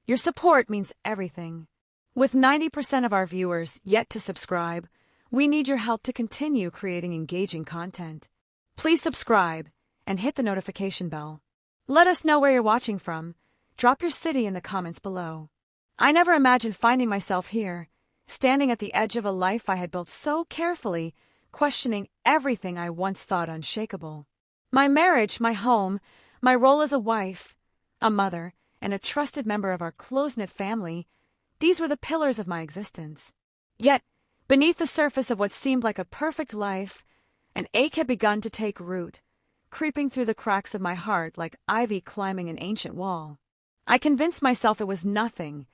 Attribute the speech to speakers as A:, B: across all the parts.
A: Your support means everything. With 90% of our viewers yet to subscribe, we need your help to continue creating engaging content. Please subscribe and hit the notification bell. Let us know where you're watching from. Drop your city in the comments below. I never imagined finding myself here, standing at the edge of a life I had built so carefully, questioning everything I once thought unshakable. My marriage, my home, my role as a wife, a mother, and a trusted member of our close-knit family, these were the pillars of my existence. Yet, beneath the surface of what seemed like a perfect life, an ache had begun to take root, creeping through the cracks of my heart like ivy climbing an ancient wall. I convinced myself it was nothing,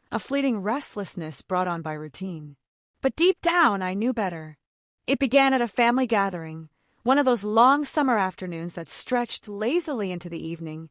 A: a fleeting restlessness brought on by routine. But deep down, I knew better. It began at a family gathering, one of those long summer afternoons that stretched lazily into the evening,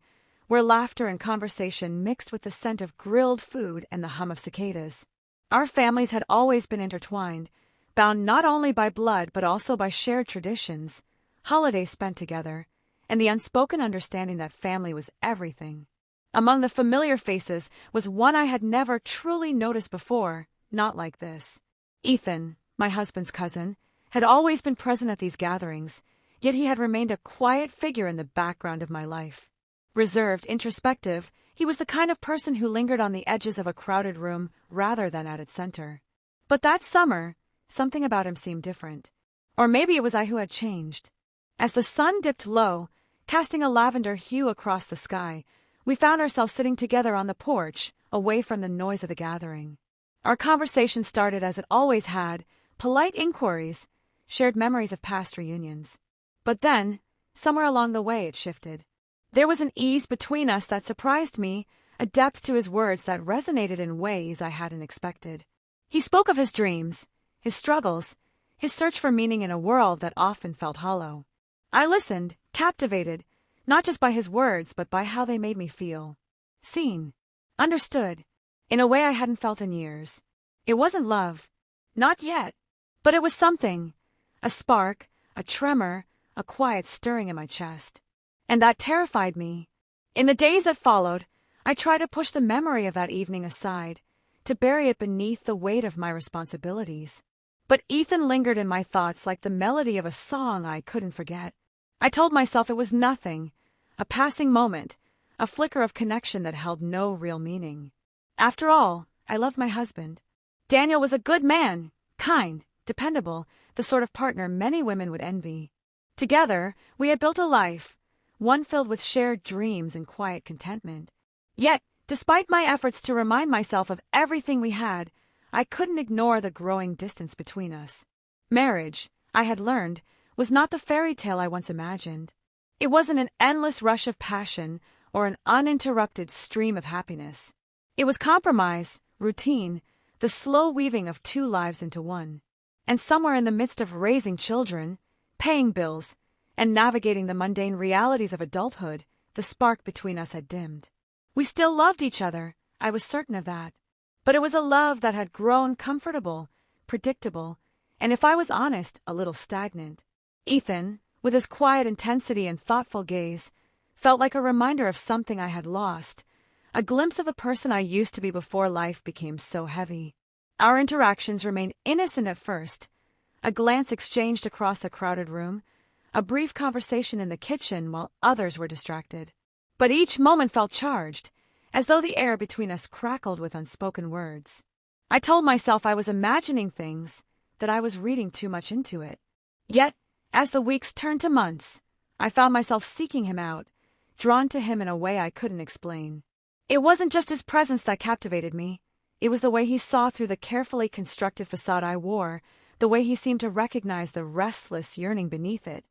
A: where laughter and conversation mixed with the scent of grilled food and the hum of cicadas. Our families had always been intertwined, bound not only by blood but also by shared traditions, holidays spent together, and the unspoken understanding that family was everything. Among the familiar faces was one I had never truly noticed before, not like this. Ethan, my husband's cousin, had always been present at these gatherings, yet he had remained a quiet figure in the background of my life. Reserved, introspective, he was the kind of person who lingered on the edges of a crowded room rather than at its center. But that summer, something about him seemed different. Or maybe it was I who had changed. As the sun dipped low, casting a lavender hue across the sky, we found ourselves sitting together on the porch, away from the noise of the gathering. Our conversation started as it always had, polite inquiries, shared memories of past reunions. But then, somewhere along the way, it shifted. There was an ease between us that surprised me, a depth to his words that resonated in ways I hadn't expected. He spoke of his dreams, his struggles, his search for meaning in a world that often felt hollow. I listened, captivated, not just by his words but by how they made me feel. Seen. Understood. In a way I hadn't felt in years. It wasn't love. Not yet. But it was something. A spark, a tremor, a quiet stirring in my chest. And that terrified me. In the days that followed, I tried to push the memory of that evening aside, to bury it beneath the weight of my responsibilities. But Ethan lingered in my thoughts like the melody of a song I couldn't forget. I told myself it was nothing, a passing moment, a flicker of connection that held no real meaning. After all, I loved my husband. Daniel was a good man, kind, dependable, the sort of partner many women would envy. Together, we had built a life, one filled with shared dreams and quiet contentment. Yet, despite my efforts to remind myself of everything we had, I couldn't ignore the growing distance between us. Marriage, I had learned, was not the fairy tale I once imagined. It wasn't an endless rush of passion or an uninterrupted stream of happiness. It was compromise, routine, the slow weaving of two lives into one. And somewhere in the midst of raising children, paying bills, and navigating the mundane realities of adulthood, the spark between us had dimmed. We still loved each other, I was certain of that. But it was a love that had grown comfortable, predictable, and if I was honest, a little stagnant. Ethan, with his quiet intensity and thoughtful gaze, felt like a reminder of something I had lost, a glimpse of the person I used to be before life became so heavy. Our interactions remained innocent at first, a glance exchanged across a crowded room, a brief conversation in the kitchen while others were distracted. But each moment felt charged, as though the air between us crackled with unspoken words. I told myself I was imagining things, that I was reading too much into it. Yet, as the weeks turned to months, I found myself seeking him out, drawn to him in a way I couldn't explain. It wasn't just his presence that captivated me. It was the way he saw through the carefully constructed facade I wore, the way he seemed to recognize the restless yearning beneath it.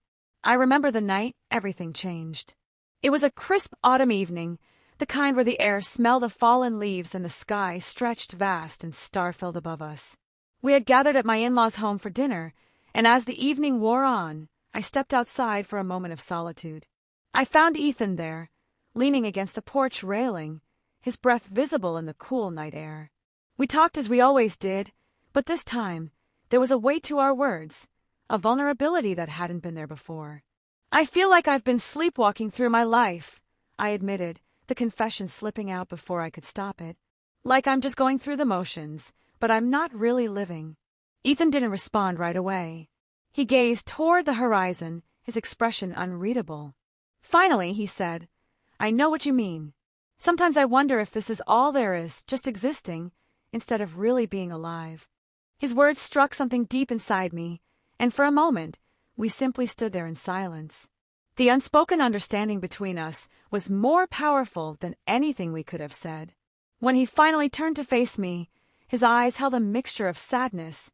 A: I remember the night everything changed. It was a crisp autumn evening, the kind where the air smelled of fallen leaves and the sky stretched vast and star-filled above us. We had gathered at my in-laws' home for dinner, and as the evening wore on, I stepped outside for a moment of solitude. I found Ethan there, leaning against the porch railing, his breath visible in the cool night air. We talked as we always did, but this time, there was a weight to our words, a vulnerability that hadn't been there before. "I feel like I've been sleepwalking through my life," I admitted, the confession slipping out before I could stop it. Like I'm just going through the motions, but I'm not really living. Ethan didn't respond right away. He gazed toward the horizon, his expression unreadable. Finally, he said, "I know what you mean. Sometimes I wonder if this is all there is, just existing, instead of really being alive." His words struck something deep inside me, and for a moment, we simply stood there in silence. The unspoken understanding between us was more powerful than anything we could have said. When he finally turned to face me, his eyes held a mixture of sadness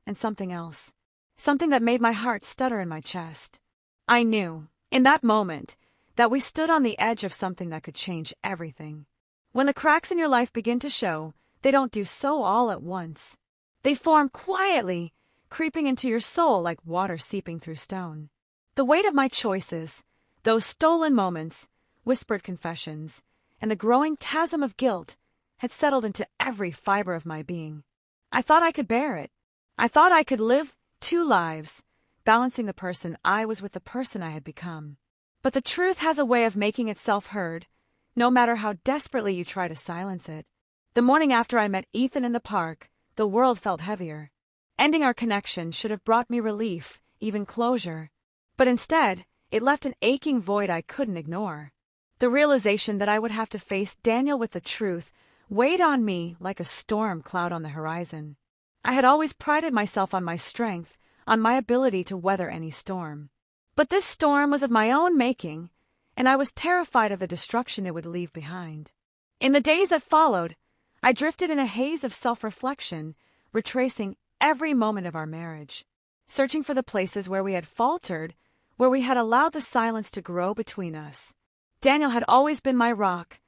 A: and something else, something that made my heart stutter in my chest. I knew, in that moment, that we stood on the edge of something that could change everything. When the cracks in your life begin to show, they don't do so all at once. They form quietly, creeping into your soul like water seeping through stone. The weight of my choices, those stolen moments, whispered confessions, and the growing chasm of guilt had settled into every fiber of my being. I thought I could bear it. I thought I could live 2 lives, balancing the person I was with the person I had become. But the truth has a way of making itself heard, no matter how desperately you try to silence it. The morning after I met Ethan in the park, the world felt heavier. Ending our connection should have brought me relief, even closure. But instead, it left an aching void I couldn't ignore. The realization that I would have to face Daniel with the truth weighed on me like a storm cloud on the horizon. I had always prided myself on my strength, on my ability to weather any storm. But this storm was of my own making, and I was terrified of the destruction it would leave behind. In the days that followed, I drifted in a haze of self-reflection, retracing every moment of our marriage, searching for the places where we had faltered, where we had allowed the silence to grow between us. Daniel had always been my rock,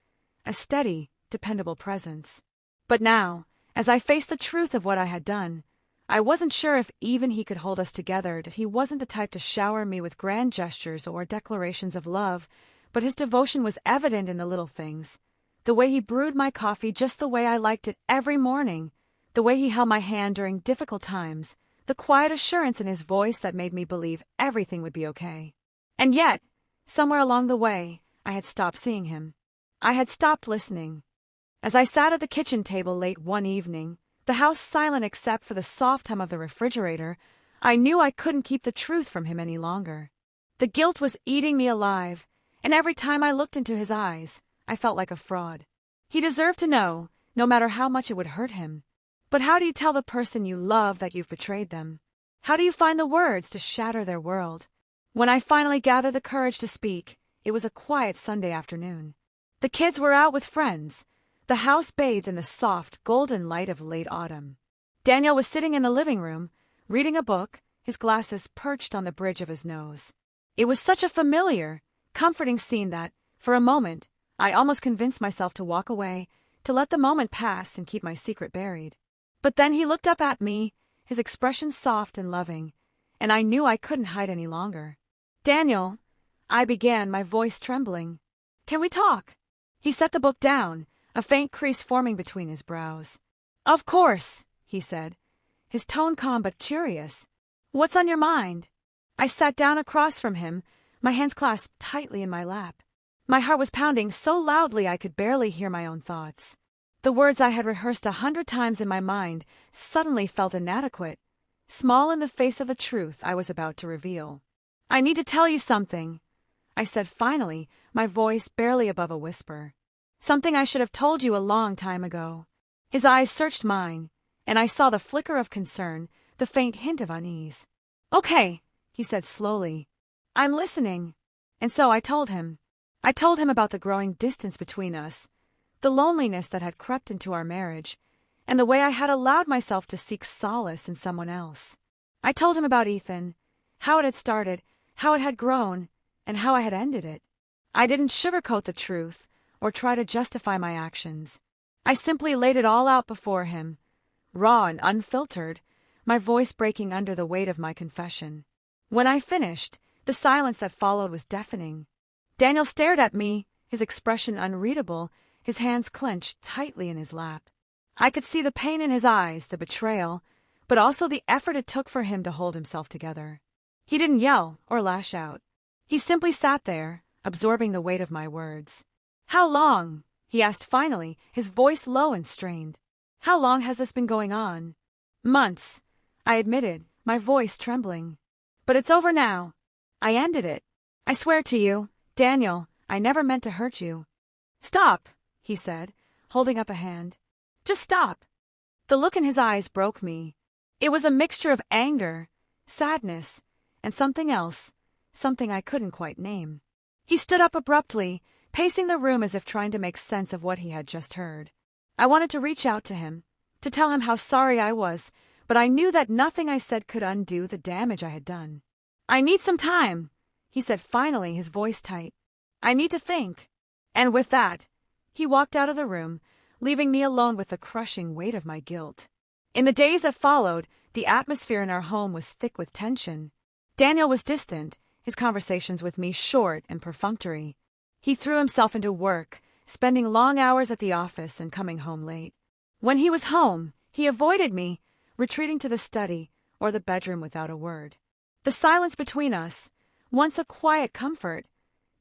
A: a steady, dependable presence. But now, as I faced the truth of what I had done, I wasn't sure if even he could hold us together, that he wasn't the type to shower me with grand gestures or declarations of love, but his devotion was evident in the little things. The way he brewed my coffee just the way I liked it every morning, the way he held my hand during difficult times, the quiet assurance in his voice that made me believe everything would be okay. And yet, somewhere along the way, I had stopped seeing him. I had stopped listening. As I sat at the kitchen table late one evening, the house silent except for the soft hum of the refrigerator, I knew I couldn't keep the truth from him any longer. The guilt was eating me alive, and every time I looked into his eyes, I felt like a fraud. He deserved to know, no matter how much it would hurt him. But how do you tell the person you love that you've betrayed them? How do you find the words to shatter their world? When I finally gathered the courage to speak, it was a quiet Sunday afternoon. The kids were out with friends, the house bathed in the soft, golden light of late autumn. Daniel was sitting in the living room, reading a book, his glasses perched on the bridge of his nose. It was such a familiar, comforting scene that, for a moment, I almost convinced myself to walk away, to let the moment pass and keep my secret buried. But then he looked up at me, his expression soft and loving, and I knew I couldn't hide any longer. "Daniel," I began, my voice trembling. "Can we talk?" He set the book down, a faint crease forming between his brows. "Of course," he said, his tone calm but curious. "What's on your mind?" I sat down across from him, my hands clasped tightly in my lap. My heart was pounding so loudly I could barely hear my own thoughts. The words I had rehearsed 100 times in my mind suddenly felt inadequate, small in the face of the truth I was about to reveal. "I need to tell you something," I said finally, my voice barely above a whisper. "Something I should have told you a long time ago." His eyes searched mine, and I saw the flicker of concern, the faint hint of unease. "Okay," he said slowly. "I'm listening." And so I told him. I told him about the growing distance between us, the loneliness that had crept into our marriage, and the way I had allowed myself to seek solace in someone else. I told him about Ethan, how it had started, how it had grown, and how I had ended it. I didn't sugarcoat the truth or try to justify my actions. I simply laid it all out before him, raw and unfiltered, my voice breaking under the weight of my confession. When I finished, the silence that followed was deafening. Daniel stared at me, his expression unreadable, his hands clenched tightly in his lap. I could see the pain in his eyes, the betrayal, but also the effort it took for him to hold himself together. He didn't yell or lash out. He simply sat there, absorbing the weight of my words. How long? He asked finally, his voice low and strained. How long has this been going on? Months, I admitted, my voice trembling. But it's over now. I ended it. I swear to you, Daniel, I never meant to hurt you. Stop, he said, holding up a hand. Just stop. The look in his eyes broke me. It was a mixture of anger, sadness, and something else, something I couldn't quite name. He stood up abruptly, pacing the room as if trying to make sense of what he had just heard. I wanted to reach out to him, to tell him how sorry I was, but I knew that nothing I said could undo the damage I had done. I need some time, he said finally, his voice tight. I need to think. And with that, he walked out of the room, leaving me alone with the crushing weight of my guilt. In the days that followed, the atmosphere in our home was thick with tension. Daniel was distant, his conversations with me short and perfunctory. He threw himself into work, spending long hours at the office and coming home late. When he was home, he avoided me, retreating to the study or the bedroom without a word. The silence between us, once a quiet comfort,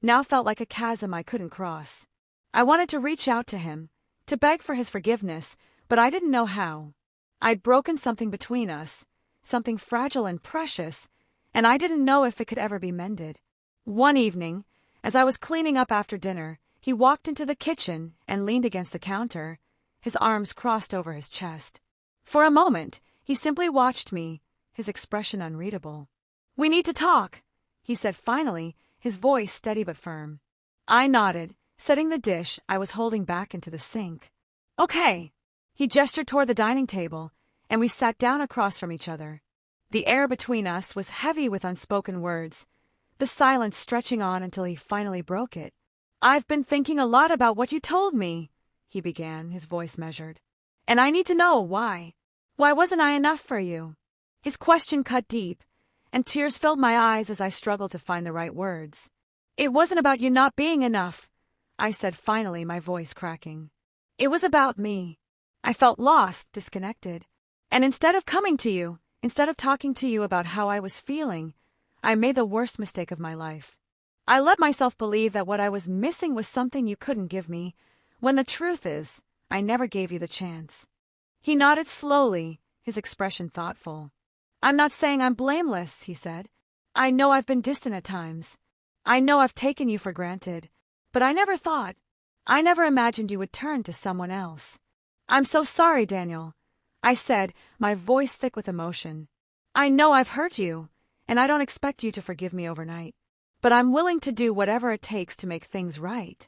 A: now felt like a chasm I couldn't cross. I wanted to reach out to him, to beg for his forgiveness, but I didn't know how. I'd broken something between us, something fragile and precious, and I didn't know if it could ever be mended. One evening, as I was cleaning up after dinner, he walked into the kitchen and leaned against the counter, his arms crossed over his chest. For a moment, he simply watched me, his expression unreadable. We need to talk, he said finally, his voice steady but firm. I nodded, setting the dish I was holding back into the sink. Okay. He gestured toward the dining table, and we sat down across from each other. The air between us was heavy with unspoken words, the silence stretching on until he finally broke it. I've been thinking a lot about what you told me, he began, his voice measured. And I need to know why. Why wasn't I enough for you? His question cut deep, and tears filled my eyes as I struggled to find the right words. It wasn't about you not being enough, I said finally, my voice cracking. It was about me. I felt lost, disconnected. And instead of coming to you, instead of talking to you about how I was feeling, I made the worst mistake of my life. I let myself believe that what I was missing was something you couldn't give me, when the truth is, I never gave you the chance. He nodded slowly, his expression thoughtful. I'm not saying I'm blameless, he said. I know I've been distant at times. I know I've taken you for granted. But I never imagined you would turn to someone else. I'm so sorry, Daniel, I said, my voice thick with emotion. I know I've hurt you, and I don't expect you to forgive me overnight. But I'm willing to do whatever it takes to make things right.